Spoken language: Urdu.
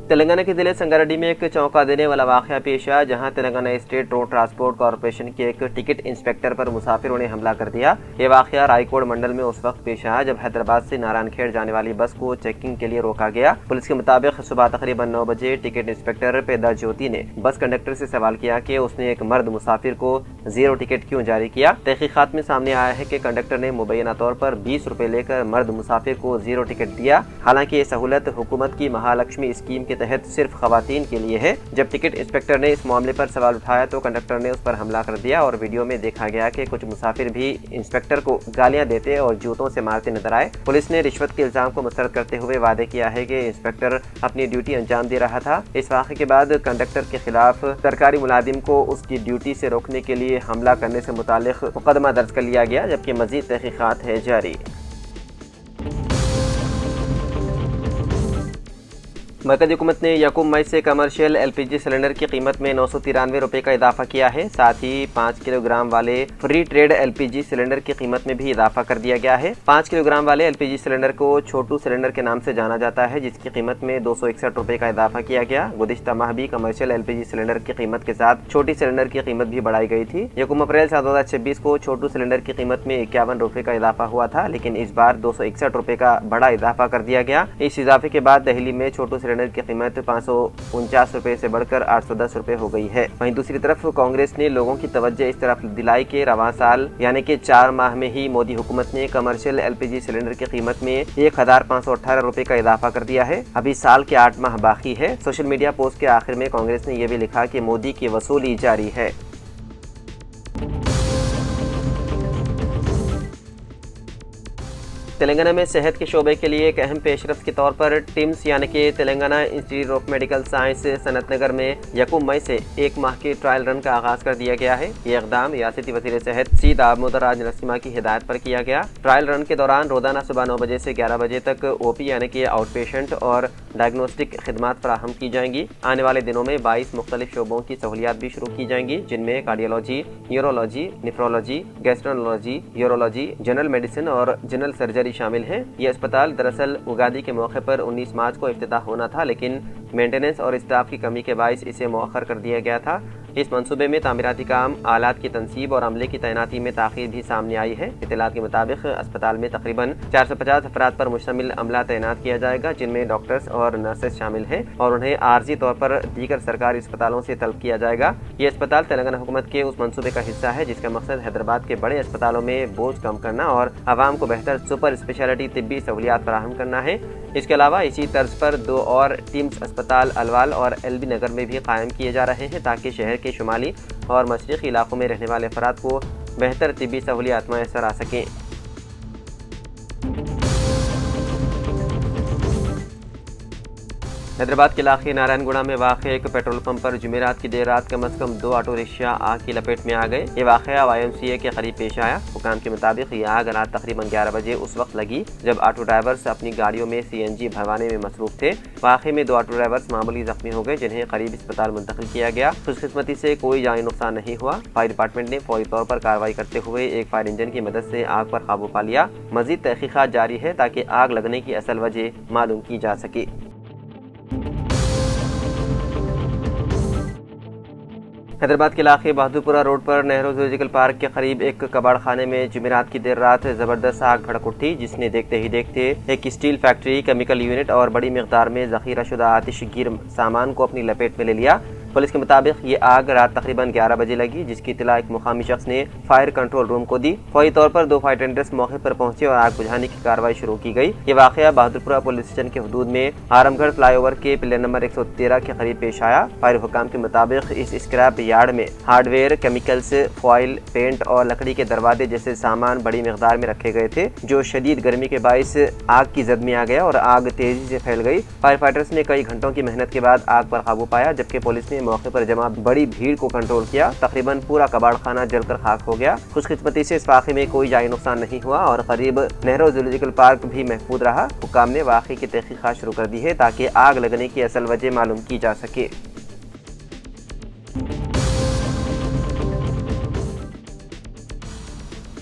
تلنگانہ کے ضلع سنگاریڈی میں ایک چونکا دینے والا واقعہ پیش آیا، جہاں Telangana state road transport corporation کے ایک ٹکٹ انسپیکٹر پر مسافروں نے حملہ کر دیا۔ یہ واقعہ رائی کوڈ منڈل میں اس وقت پیش آیا جب حیدرآباد سے نارائن کھیڑ جانے والی بس کو چیکنگ کے لیے روکا گیا۔ پولیس کے مطابق صبح تقریباً 9 بجے ٹکٹ انسپیکٹر پیدا جیوتی نے بس کنڈکٹر سے سوال کیا کہ اس نے ایک مرد مسافر کو زیرو ٹکٹ کیوں جاری کیا۔ تحقیقات میں سامنے آیا ہے کہ کنڈکٹر نے مبینہ طور پر 20 روپے لے کر مرد مسافر کو زیرو ٹکٹ دیا۔ حالانکہ یہ سہولت حکومت کی مہالکشمی اسکیم کے تحت صرف خواتین کے لیے ہے۔ جب ٹکٹ انسپیکٹر نے اس معاملے پر سوال اٹھایا تو کنڈکٹر نے اس پر حملہ کر دیا اور ویڈیو میں دیکھا گیا کہ کچھ مسافر بھی انسپیکٹر کو گالیاں دیتے اور جوتوں سے مارتے نظر آئے۔ پولیس نے رشوت کے الزام کو مسترد کرتے ہوئے وعدے کیا ہے کہ انسپیکٹر اپنی ڈیوٹی انجام دے رہا تھا۔ اس واقعے کے بعد کنڈکٹر کے خلاف سرکاری ملازم کو اس کی ڈیوٹی سے روکنے کے لیے حملہ کرنے سے متعلق مقدمہ درج کر لیا گیا، جبکہ مزید تحقیقات ہے جاری۔ مرکزی حکومت نے یکم مئی سے commercial L P G cylinder کی قیمت میں 993 روپے کا اضافہ کیا ہے۔ ساتھ ہی 5 کلو گرام والے free trade L P G cylinder کی قیمت میں بھی اضافہ کر دیا گیا ہے۔ 5 کلو گرام والے ایل پی جی سلنڈر کو چھوٹو سلنڈر کے نام سے جانا جاتا ہے، جس کی قیمت میں 261 روپے کا اضافہ کیا گیا۔ گزشتہ ماہ بھی commercial L P G cylinder کی قیمت کے ساتھ چھوٹی سلنڈر کی قیمت بھی بڑھائی گئی تھی۔ یکم اپریل 2026 کو چھوٹو سلنڈر کی قیمت میں 51 روپے کا اضافہ ہوا تھا، لیکن اس بار 261 روپے کا بڑا اضافہ کر دیا گیا۔ اس اضافے کے بعد دہلی میں چھوٹو سلنڈر کی قیمت 549 روپے سے بڑھ کر 810 روپے ہو گئی ہے۔ وہیں دوسری طرف کانگریس نے لوگوں کی توجہ اس طرف دلائی کہ رواں سال یعنی کہ 4 ماہ میں ہی مودی حکومت نے commercial L P G cylinder کی قیمت میں 1518 روپے کا اضافہ کر دیا ہے۔ ابھی سال کے 8 ماہ باقی ہے۔ سوشل میڈیا پوسٹ کے آخر میں کانگریس نے یہ بھی لکھا کہ مودی کی وصولی جاری ہے۔ تلنگانہ میں صحت کے شعبے کے لیے ایک اہم پیش رفت کے طور پر ٹیمز یعنی کہ تلنگانہ انسٹی ٹیوٹ آف میڈیکل سائنس صنعت نگر میں یکم مئی سے 1 ماہ کے ٹرائل رن کا آغاز کر دیا گیا ہے۔ یہ اقدام ریاستی وزیر صحت سی دامودر راج نرسمہا کی ہدایت پر کیا گیا۔ ٹرائل رن کے دوران روزانہ صبح 9 بجے سے 11 بجے تک او پی یعنی کہ آؤٹ پیشنٹ اور ڈائگنوسٹک خدمات فراہم کی جائیں گی۔ آنے والے دنوں میں 22 مختلف شعبوں کی سہولیات بھی شروع کی جائیں گی، جن میں cardiology, neurology, nephrology, gastrology, urology, general medicine اور جنرل سرجری شامل ہیں۔ یہ اسپتال دراصل اگادی کے موقع پر 19 مارچ کو افتتاح ہونا تھا، لیکن مینٹیننس اور اسٹاف کی کمی کے باعث اسے مؤخر کر دیا گیا تھا۔ اس منصوبے میں تعمیراتی کام، آلات کی تنصیب اور عملے کی تعیناتی میں تاخیر بھی سامنے آئی ہے۔ اطلاعات کے مطابق اسپتال میں تقریباً 450 افراد پر مشتمل عملہ تعینات کیا جائے گا، جن میں ڈاکٹرز اور نرسز شامل ہیں، اور انہیں عارضی طور پر دیگر سرکاری اسپتالوں سے طلب کیا جائے گا۔ یہ اسپتال تلنگانہ حکومت کے اس منصوبے کا حصہ ہے جس کا مقصد حیدرآباد کے بڑے اسپتالوں میں بوجھ کم کرنا اور عوام کو بہتر سپر اسپیشلٹی طبی سہولیات فراہم کرنا ہے۔ اس کے علاوہ اسی طرز پر 2 اور ٹیمز اسپتال الوال اور ایل بی نگر میں بھی قائم کیے جا رہے ہیں، تاکہ شہر کے شمالی اور مشرقی علاقوں میں رہنے والے افراد کو بہتر طبی سہولیات میسر آ سکیں۔ حیدرآباد کے علاقے نارائن گوڑہ میں واقع ایک پیٹرول پمپ پر جمعرات کی دیر رات کم از کم 2 آٹو رکشہ آگ کی لپیٹ میں آ گئے۔ یہ واقعہ وائی ایم سی اے کے قریب پیش آیا۔ حکام کے مطابق یہ آگ رات تقریباً 11 بجے اس وقت لگی جب آٹو ڈرائیورز اپنی گاڑیوں میں سی این جی بھروانے میں مصروف تھے۔ واقعے میں 2 آٹو ڈرائیورز معمولی زخمی ہو گئے، جنہیں قریب اسپتال منتقل کیا گیا۔ خوش قسمتی سے کوئی جانی نقصان نہیں ہوا۔ فائر ڈپارٹمنٹ نے فوری طور پر کارروائی کرتے ہوئے ایک فائر انجن کی مدد سے آگ پر قابو پا لیا۔ مزید تحقیقات جاری ہے تاکہ آگ لگنے کی اصل وجہ معلوم کی جا سکے۔ حیدرآباد کے علاقے بہادرپورہ روڈ پر نہرو زولوجیکل پارک کے قریب ایک کباڑ خانے میں جمعرات کی دیر رات زبردست آگ بھڑک اٹھی، جس نے دیکھتے ہی دیکھتے ایک اسٹیل فیکٹری، کیمیکل یونٹ اور بڑی مقدار میں ذخیرہ شدہ آتش گیر سامان کو اپنی لپیٹ میں لے لیا۔ پولیس کے مطابق یہ آگ رات تقریباً 11 بجے لگی، جس کی اطلاع ایک مقامی شخص نے فائر کنٹرول روم کو دی۔ فوری طور پر 2 فائر ٹینڈرز موقع پر پہنچے اور آگ بجھانے کی کارروائی شروع کی گئی۔ یہ واقعہ بہادرپورہ پولیس اسٹیشن کے حدود میں آرم گڑھ فلائی اوور کے پلر نمبر 113 کے قریب پیش آیا۔ فائر حکام کے مطابق اس اسکریپ یارڈ میں hardware, chemicals, foil, paint اور لکڑی کے دروازے جیسے سامان بڑی مقدار میں رکھے گئے تھے، جو شدید گرمی کے باعث آگ کی زد میں آ گیا اور آگ تیزی سے پھیل گئی۔ فائر فائٹرز نے کئی گھنٹوں کی محنت کے بعد آگ پر قابو پایا، جبکہ پولیس نے موقع پر جمع بڑی بھیڑ کو کنٹرول کیا۔ تقریباً پورا کباڑ خانہ جل کر خاک ہو گیا۔ خوش قسمتی سے اس واقعے میں کوئی جانی نقصان نہیں ہوا اور قریب نہرو زولوجیکل پارک بھی محفوظ رہا۔ حکام نے واقعے کی تحقیقات شروع کر دی ہے تاکہ آگ لگنے کی اصل وجہ معلوم کی جا سکے۔